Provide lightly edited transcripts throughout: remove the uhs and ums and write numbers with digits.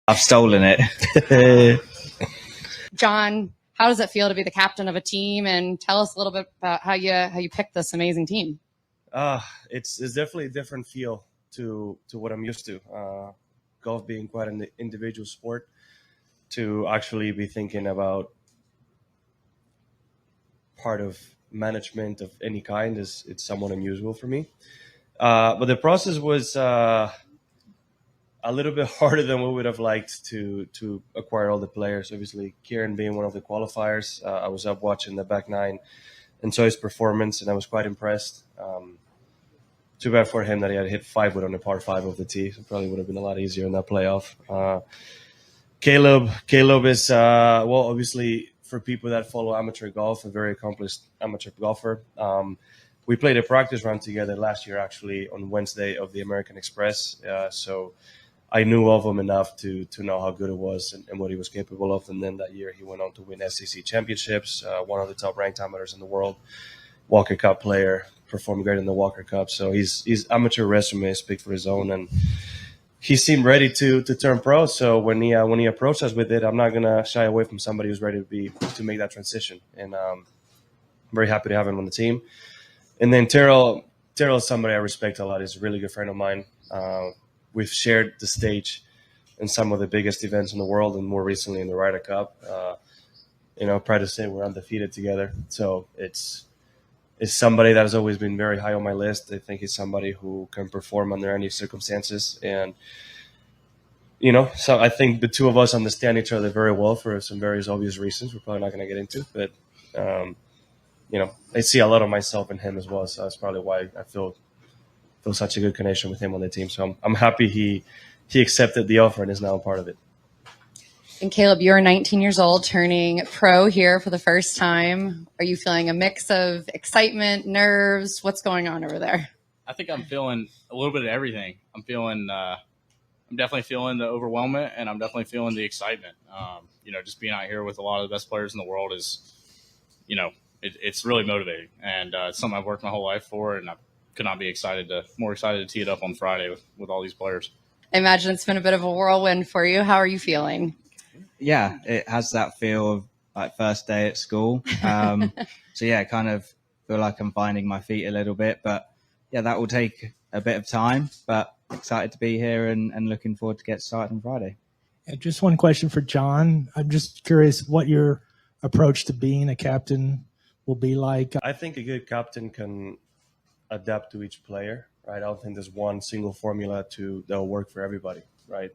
I've stolen it. John, how does it feel to be the captain of a team? And tell us a little bit about how you picked this amazing team. It's definitely a different feel to what I'm used to. Golf being quite an individual sport, to actually be thinking about part of management of any kind is it's somewhat unusual for me. But the process was a little bit harder than we would have liked to acquire all the players. Obviously, Kieran being one of the qualifiers, I was up watching the back nine and saw his performance, and I was quite impressed. Too bad for him that he had hit 5-wood on the par 5 of the tee. So probably would have been a lot easier in that playoff. Caleb is, well, obviously, for people that follow amateur golf, a very accomplished amateur golfer. We played a practice round together last year, actually, on Wednesday of the American Express. So I knew of him enough to know how good it was and what he was capable of. And then that year he went on to win SEC championships, one of the top-ranked amateurs in the world, Walker Cup player, performed great in the Walker Cup. So his amateur resume speaks for his own, and he seemed ready to turn pro. So when he approached us with it, I'm not gonna shy away from somebody who's ready to make that transition. And I'm very happy to have him on the team. And then Terrell is somebody I respect a lot. He's a really good friend of mine. We've shared the stage in some of the biggest events in the world, and more recently in the Ryder Cup. Proud to say we're undefeated together. So it's somebody that has always been very high on my list. I think he's somebody who can perform under any circumstances. And, so I think the two of us understand each other very well for some various obvious reasons we're probably not going to get into. But, I see a lot of myself in him as well. So that's probably why I feel such a good connection with him on the team. So I'm happy he accepted the offer and is now a part of it. And Caleb, you're 19 years old, turning pro here for the first time. Are you feeling a mix of excitement, nerves? What's going on over there? I think I'm feeling a little bit of everything. I'm definitely feeling the overwhelmment, and I'm definitely feeling the excitement. Just being out here with a lot of the best players in the world is, it's really motivating, and it's something I've worked my whole life for, and I could not be more excited to tee it up on Friday with all these players. I imagine it's been a bit of a whirlwind for you. How are you feeling? Yeah, it has that feel of like first day at school. So yeah, kind of feel like I'm finding my feet a little bit, but yeah, that will take a bit of time, but excited to be here and looking forward to get started on Friday. And just one question for John. I'm just curious what your approach to being a captain will be like. I think a good captain can adapt to each player, right? I don't think there's one single formula that'll work for everybody, right?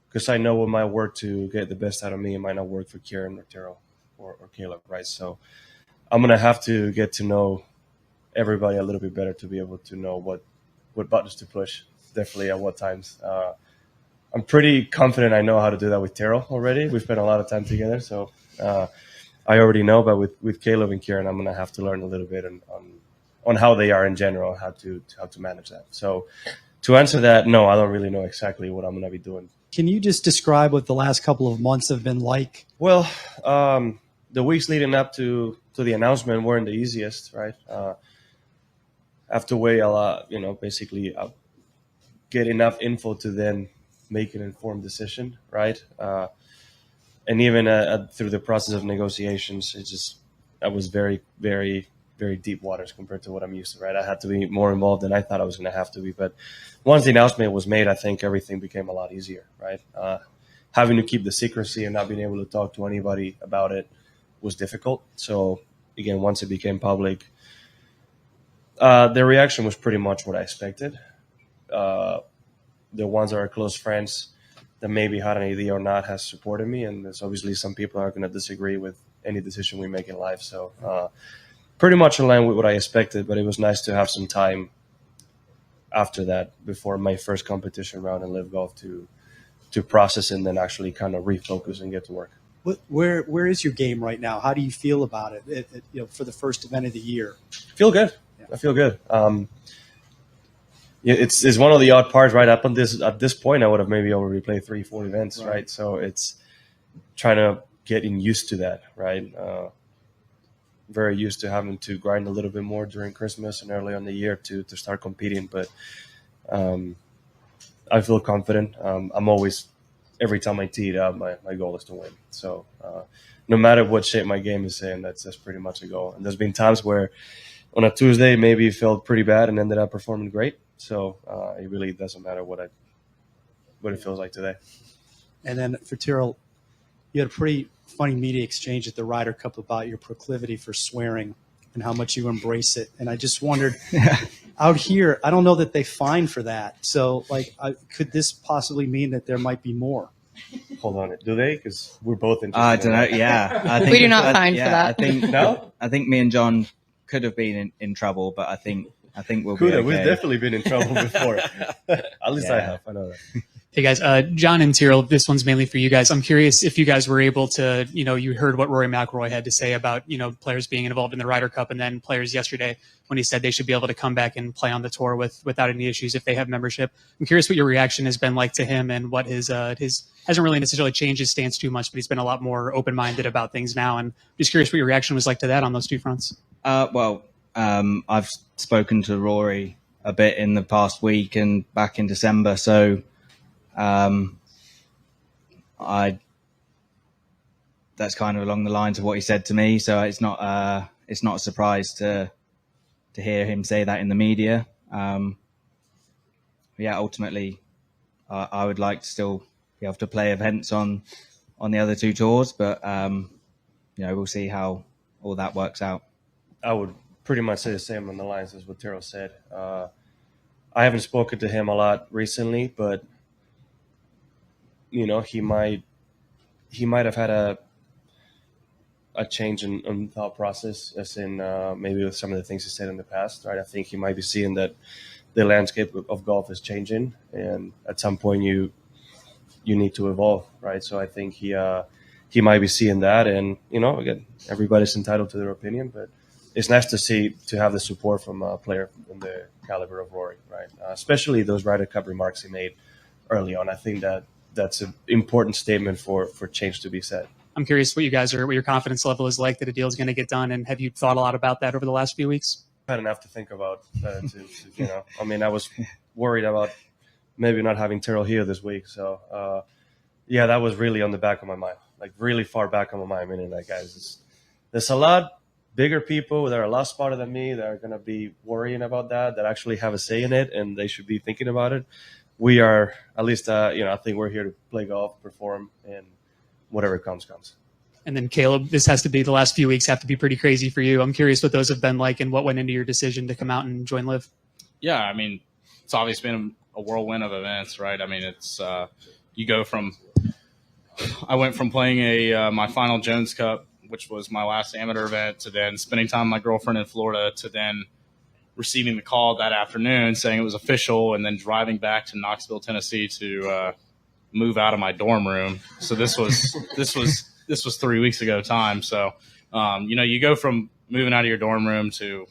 Because I know what might work to get the best out of me, it might not work for Kieran or Terrell or Caleb, right? So I'm going to have to get to know everybody a little bit better to be able to know what buttons to push, definitely at what times. I'm pretty confident I know how to do that with Terrell already. We've spent a lot of time together, so I already know. But with Caleb and Kieran, I'm going to have to learn a little bit on how they are in general, how to manage that. So to answer that, no, I don't really know exactly what I'm going to be doing. Can you just describe what the last couple of months have been like? Well, the weeks leading up to the announcement weren't the easiest, right? I have to weigh a lot, basically get enough info to then make an informed decision, right? And even through the process of negotiations, I was very, very, very deep waters compared to what I'm used to, right? I had to be more involved than I thought I was going to have to be. But once the announcement was made, I think everything became a lot easier, right? Having to keep the secrecy and not being able to talk to anybody about it was difficult. So, again, once it became public, the reaction was pretty much what I expected. The ones that are close friends that maybe had an idea or not has supported me. And there's obviously some people are going to disagree with any decision we make in life. So, pretty much in line with what I expected, but it was nice to have some time after that, before my first competition round in Live Golf, to process and then actually kind of refocus and get to work. Where is your game right now? How do you feel about it? For the first event of the year? Feel good. Yeah. I feel good. It's one of the odd parts, right? At this point, I would have maybe already played 3-4 events, right? So it's trying to getting used to that, right? Very used to having to grind a little bit more during Christmas and early on the year to start competing. But I feel confident. I'm always every time I tee it up, my goal is to win. So no matter what shape my game is in, that's pretty much a goal. And there's been times where on a Tuesday maybe it felt pretty bad and ended up performing great. So it really doesn't matter what it feels like today. And then for Tyrrell, you had a pretty funny media exchange at the Ryder Cup about your proclivity for swearing and how much you embrace it. And I just wondered, out here, I don't know that they fine for that. So, like, could this possibly mean that there might be more? Hold on, do they? Because we're both interested. I don't know. Yeah, I think We do not fine for that. I think No? I think me and John could have been in trouble, but I think we'll be Could have. okay. We've definitely been in trouble before. At least I Yeah. have. I know that. Hey guys, John and Tyrrell, this one's mainly for you guys. I'm curious if you guys were able to, you heard what Rory McIlroy had to say about, players being involved in the Ryder Cup, and then players yesterday when he said they should be able to come back and play on the tour without any issues if they have membership. I'm curious what your reaction has been like to him, and what his hasn't really necessarily changed his stance too much, but he's been a lot more open-minded about things now. And just curious what your reaction was like to that on those two fronts. I've spoken to Rory a bit in the past week and back in December, so that's kind of along the lines of what he said to me. So it's not a surprise to hear him say that in the media. Ultimately, I would like to still be able to play events on the other two tours, but we'll see how all that works out. I would pretty much say the same on the lines as what Tyrrell said. I haven't spoken to him a lot recently, but he might have had a change in thought process, as in maybe with some of the things he said in the past. Right, I think he might be seeing that the landscape of golf is changing, and at some point you need to evolve. Right, so I think he might be seeing that, and again, everybody's entitled to their opinion, but it's nice to have the support from a player in the caliber of Rory, right? Especially those Ryder Cup remarks he made early on. I think that's an important statement for change to be said. I'm curious what your confidence level is like that a deal is going to get done, and have you thought a lot about that over the last few weeks? I had enough to think about. I was worried about maybe not having Tyrrell here this week. So, that was really on the back of my mind, like really far back of my mind. Meaning, like, guys, there's a lot bigger people that are a lot smarter than me that are going to be worrying about that actually have a say in it, and they should be thinking about it. We are, at least, I think we're here to play golf, perform, and whatever comes. And then Caleb, this has to be the last few weeks have to be pretty crazy for you. I'm curious what those have been like and what went into your decision to come out and join LIV. Yeah, I mean, it's obviously been a whirlwind of events, right? I mean, it's you go from I went from playing my final Jones Cup, which was my last amateur event, to then spending time with my girlfriend in Florida, to then receiving the call that afternoon saying it was official, and then driving back to Knoxville, Tennessee to move out of my dorm room. So this was 3 weeks ago time. So, you go from moving out of your dorm room to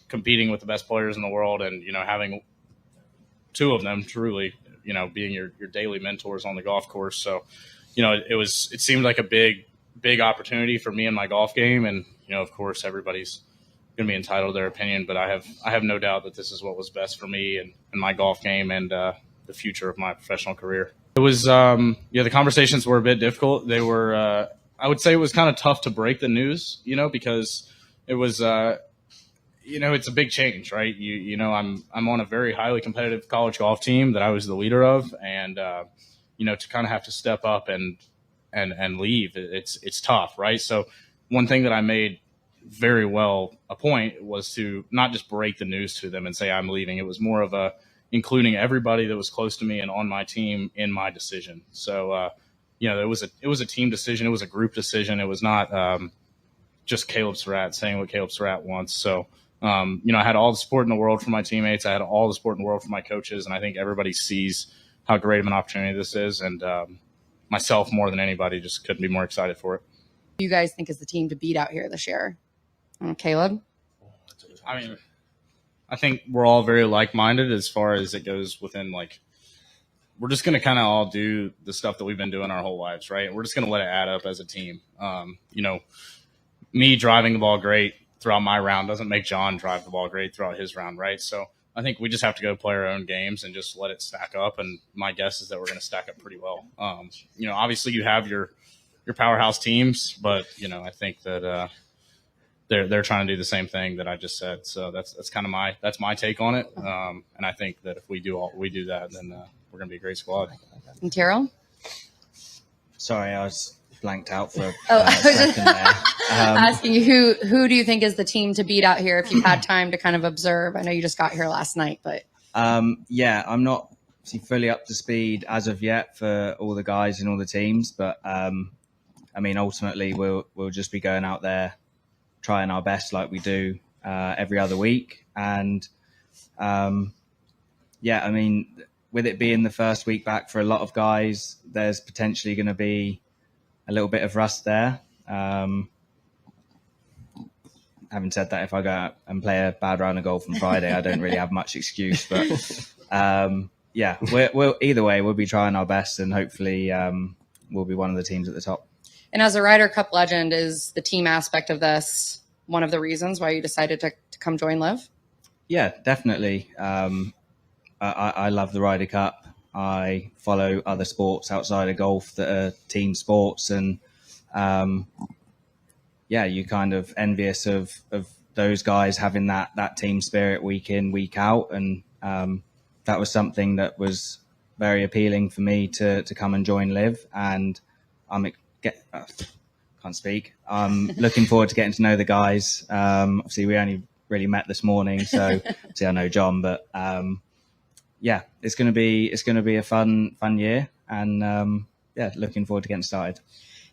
competing with the best players in the world, and, having two of them truly, being your daily mentors on the golf course. So, it seemed like a big opportunity for me in my golf game. And, of course, everybody's going to be entitled to their opinion, but I have no doubt that this is what was best for me and my golf game and the future of my professional career. It was, the conversations were a bit difficult. They were, I would say it was kind of tough to break the news, because it was, it's a big change, right? I'm on a very highly competitive college golf team that I was the leader of, and, to kind of have to step up and leave, it's tough, right? So one thing that I made very well a point was to not just break the news to them and say I'm leaving. It was more of including everybody that was close to me and on my team in my decision. So, it was a team decision. It was a group decision. It was not just Caleb Surratt saying what Caleb Surratt wants. So, I had all the support in the world from my teammates. I had all the support in the world from my coaches, and I think everybody sees how great of an opportunity this is. And myself, more than anybody, just couldn't be more excited for it. You guys think is the team to beat out here this year? Caleb? I mean, I think we're all very like-minded as far as it goes within, we're just going to kind of all do the stuff that we've been doing our whole lives, right? We're just going to let it add up as a team. Me driving the ball great throughout my round doesn't make John drive the ball great throughout his round, right? So I think we just have to go play our own games and just let it stack up. And my guess is that we're going to stack up pretty well. Obviously you have your powerhouse teams, but I think that they're trying to do the same thing that I just said. So that's kind of my take on it. And I think that if we do that, then we're going to be a great squad. And Tyrell? Sorry, I was blanked out for I a was just second there. asking you who do you think is the team to beat out here if you've had time to kind of observe? I know you just got here last night, but I'm not fully up to speed as of yet for all the guys in all the teams, but ultimately we'll just be going out there, trying our best like we do every other week. And with it being the first week back for a lot of guys, there's potentially going to be a little bit of rust there. Having said that, if I go out and play a bad round of golf on Friday, I don't really have much excuse. But we'll either way, we'll be trying our best, and hopefully we'll be one of the teams at the top. and as a Ryder Cup legend, is the team aspect of this one of the reasons why you decided to come join Liv? Yeah, definitely. I love the Ryder Cup. I follow other sports outside of golf that are team sports, and you're kind of envious of those guys having that team spirit week in, week out, and that was something that was very appealing for me to come and join Liv. And can't speak. I'm looking forward to getting to know the guys. Obviously, we only really met this morning, so I know John, but it's going to be a fun year, and looking forward to getting started.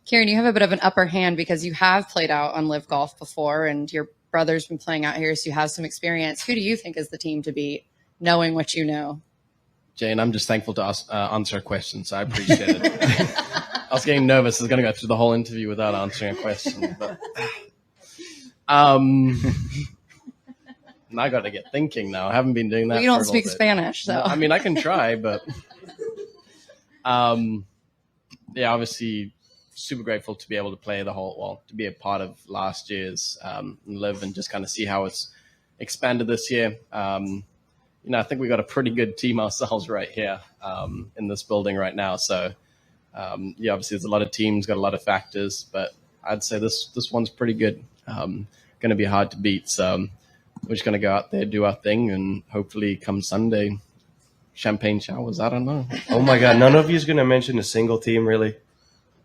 Kieran, you have a bit of an upper hand because you have played out on Liv Golf before, and your brother's been playing out here, so you have some experience. Who do you think is the team to beat, knowing what you know? Jane, I'm just thankful to answer a question, so I appreciate it. I was getting nervous. I was going to go through the whole interview without answering a question. But, now I got to get thinking now. I haven't been doing that. Well, you don't speak Spanish, so. No, I mean, I can try, but obviously super grateful to be able to play to be a part of last year's Liv and just kind of see how it's expanded this year. I think we got a pretty good team ourselves right here in this building right now. So, obviously there's a lot of teams, got a lot of factors, but I'd say this one's pretty good. Going to be hard to beat. So we're just going to go out there, do our thing, and hopefully come Sunday, champagne showers. I don't know. Oh my God. None of you is going to mention a single team, really?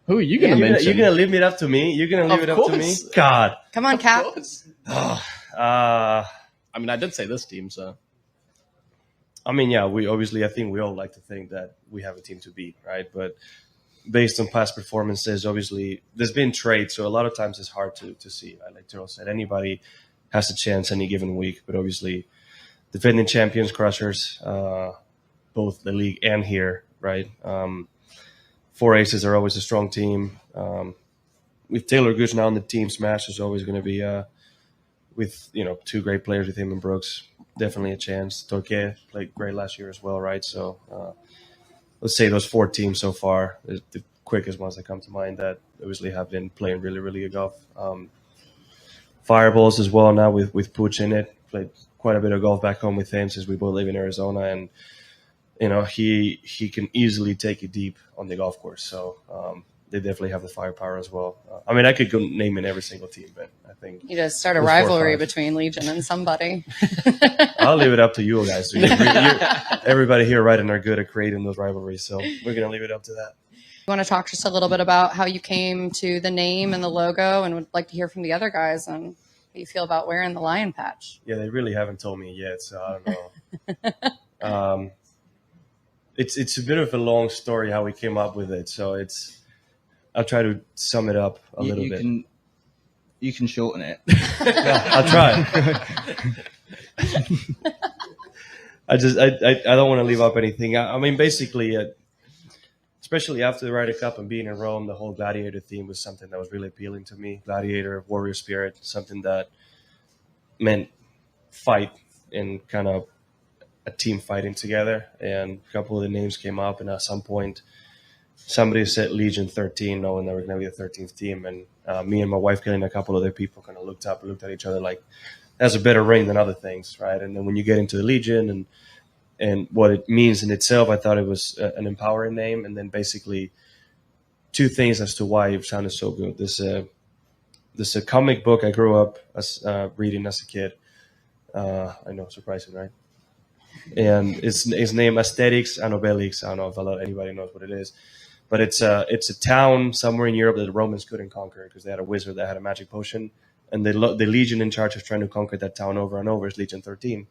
Who are you going to mention? You're going to leave it up to me? You're going to leave it up to me? God. Come on, Cap. I mean, I did say this team, so. We obviously, I think we all like to think that we have a team to beat, right? But based on past performances, obviously, there's been trades, so a lot of times it's hard to see. Right? Like Tyrell said, anybody has a chance any given week, but obviously, defending champions, Crushers, both the league and here, right? Four Aces are always a strong team. With Taylor Gooch now on the team, Smash is always going to be with two great players with him and Brooks. Definitely a chance. Torquay played great last year as well, right? So let's say those four teams so far, the quickest ones that come to mind that obviously have been playing really, really good golf. Fireballs as well now with Pooch in it. Played quite a bit of golf back home with him since we both live in Arizona, and he can easily take it deep on the golf course. So they definitely have the firepower as well. I could go name in every single team, but I think you just start a rivalry between Legion and somebody. I'll leave it up to you guys. So everybody here, right, and are good at creating those rivalries. So we're gonna leave it up to that. You want to talk just a little bit about how you came to the name and the logo, and would like to hear from the other guys on how you feel about wearing the lion patch. Yeah, they really haven't told me yet, so I don't know. It's a bit of a long story how we came up with it. So I'll try to sum it up a little bit. You can shorten it. Yeah, I'll try. I don't want to leave up anything. Basically, especially after the Ryder Cup and being in Rome, the whole gladiator theme was something that was really appealing to me. Gladiator, warrior spirit, something that meant fight and kind of a team fighting together. And a couple of the names came up, and at some point, somebody said Legion 13, knowing that we're going to be the 13th team. And me and my wife, Kelly, and a couple other people kind of looked at each other like, has a better ring than other things, right? And then when you get into the Legion and what it means in itself, I thought it was an empowering name. And then basically two things as to why it sounded so good. This is a comic book I grew up reading as a kid. I know, surprising, right? And it's named Asterix and Obelix. I don't know if anybody knows what it is, but it's a town somewhere in Europe that the Romans couldn't conquer because they had a wizard that had a magic potion, and the Legion in charge of trying to conquer that town over and over is Legion 13,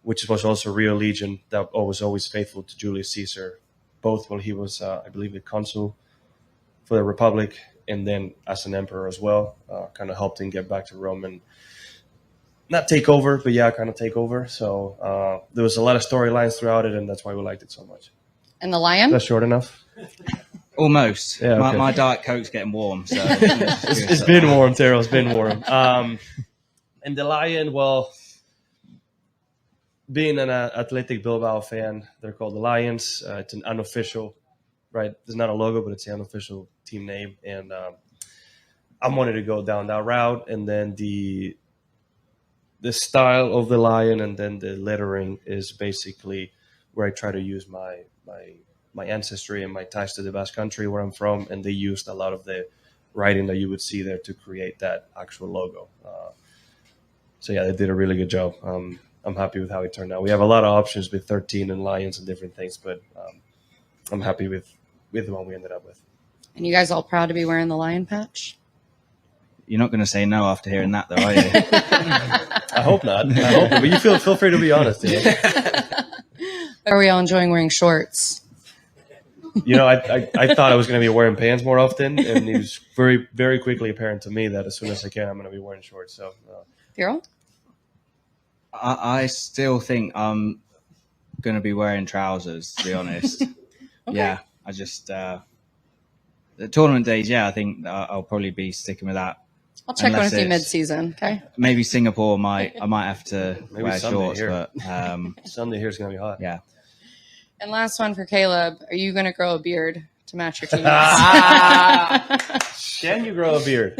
which was also a real legion that was always faithful to Julius Caesar, both while he was, I believe, the consul for the Republic, and then as an emperor as well. Kind of helped him get back to Rome and not take over, but yeah, kind of take over. So there was a lot of storylines throughout it, and that's why we liked it so much. And the lion? That's short enough? Almost. Yeah, okay. My Diet Coke's getting warm. So It's been warm, Terrell. It's been warm. And the lion, well, being an Athletic Bilbao fan, they're called the Lions. It's an unofficial, right? There's not a logo, but it's the unofficial team name. And I wanted to go down that route. And then the style of the lion and then the lettering is basically where I try to use my ancestry and my ties to the Basque Country where I'm from, and they used a lot of the writing that you would see there to create that actual logo. So yeah, they did a really good job. I'm happy with how it turned out. We have a lot of options with 13 and lions and different things, but I'm happy with the one we ended up with. And you guys all proud to be wearing the lion patch? You're not going to say no after hearing that, though, are you? I hope not. But you feel free to be honest. You know? Are we all enjoying wearing shorts? You know, I thought I was going to be wearing pants more often, and it was very, very quickly apparent to me that as soon as I can, I'm going to be wearing shorts. So, Daryl? I still think I'm going to be wearing trousers, to be honest. Okay. Yeah, I just the tournament days. Yeah, I think I'll probably be sticking with that. I'll check Unless with you it's- mid-season, okay? Maybe Singapore I might have to Maybe wear Sunday shorts, here. but Sunday here is going to be hot. yeah. And last one for Caleb. Are you going to grow a beard to match your team? Can you grow a beard?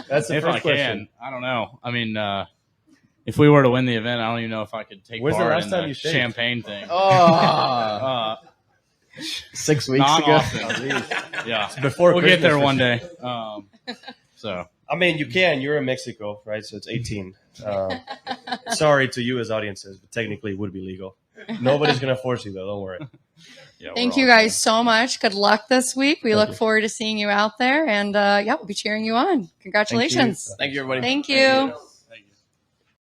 That's the If I first question. can, I don't know. I mean, if we were to win the event, I don't even know if I could take When's the part last in time the you shaved? champagne thing. Oh, 6 weeks Not ago. often. Yeah, Before we'll get Christmas there for one sure. day. So I mean, you can. You're in Mexico, right? So it's 18. Sorry to you as audiences, but technically it would be legal. Nobody's going to force you, though. Don't worry. yeah, Thank we're you all guys so much. Good luck this week. We look forward to seeing you out there. And yeah, we'll be cheering you on. Congratulations. Thank you, everybody. Thank you.